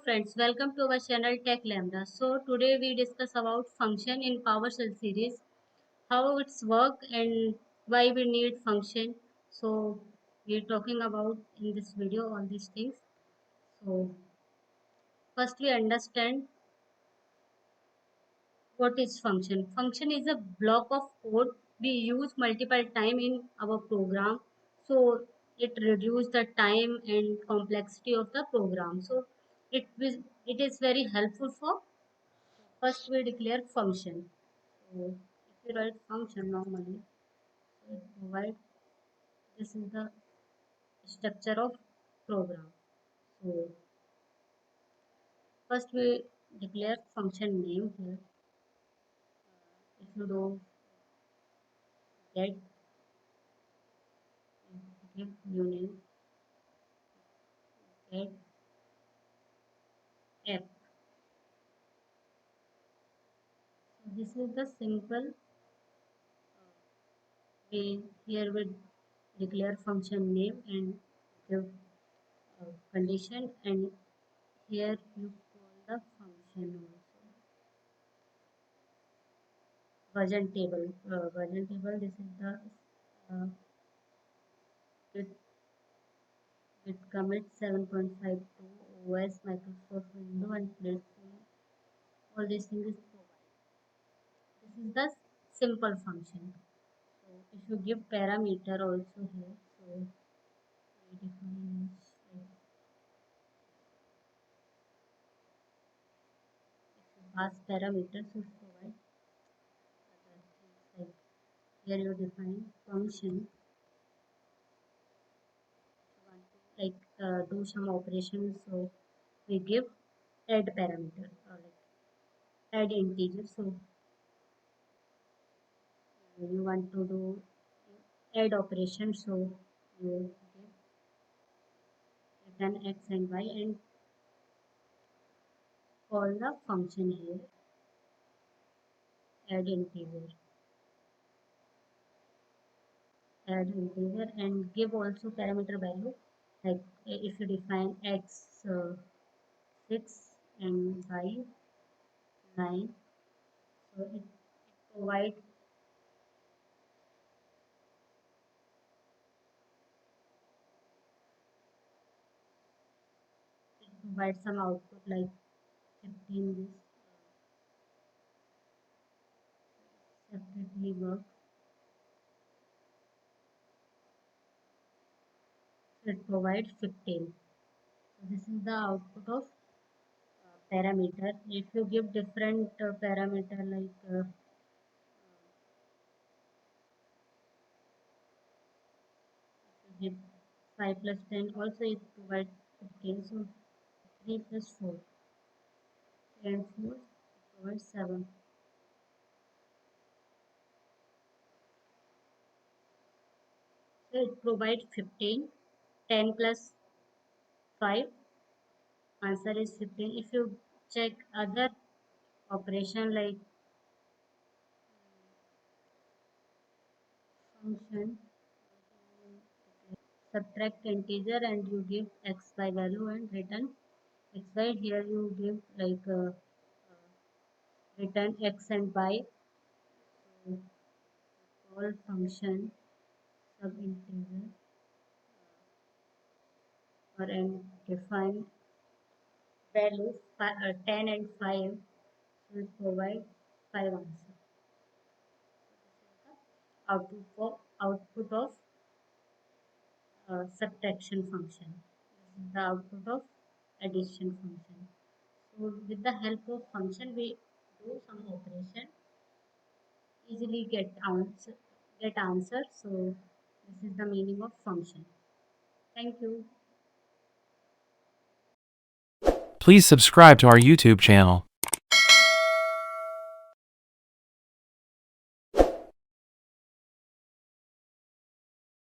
friends, welcome to our channel Tech Lambda. So today we discuss about function in PowerShell series, how it's work and why we need function. So we're talking about in this video all these things. So first we understand what is function. Function is a block of code we use multiple time in our program. So it reduces the time and complexity of the program. So it is very helpful for. First, we declare function. So, if you write function normally, it provide this is the structure of program. So, first we declare function name here. If you do get give new name get app. So this is the simple way. Here we declare function name and give condition, and here you call the function also. Version table, this is the uh, git, git commit 7.52 OS Microsoft Windows and platform. All these things is provided. This is the simple function. So if you give parameter also here, so we define as like if you pass parameters, you provide other things like here you define function. Like do some operations, so we give add parameter or like add integer. So you want to do add operation, so you give return x and y and call the function here add integer and give also parameter value, like if you define x 6 and y 9, so it provide some output like 15 this separately work. So it provides 15. So this is the output of parameter. If you give different parameter like give 5 plus 10, also it provides 15. So 3 plus 4 and 4 provides 7. So it provides 15. 10 plus 5, answer is 15. If you check other operation like function, subtract integer and you give xy value and return xy, here you give like return x and y. So call function sub integer or and define values 10 and 5 will provide 5 answer. Output of subtraction function. This is the output of addition function. So with the help of function we do some operation, easily get answer. So this is the meaning of function. Thank you. Please subscribe to our YouTube channel.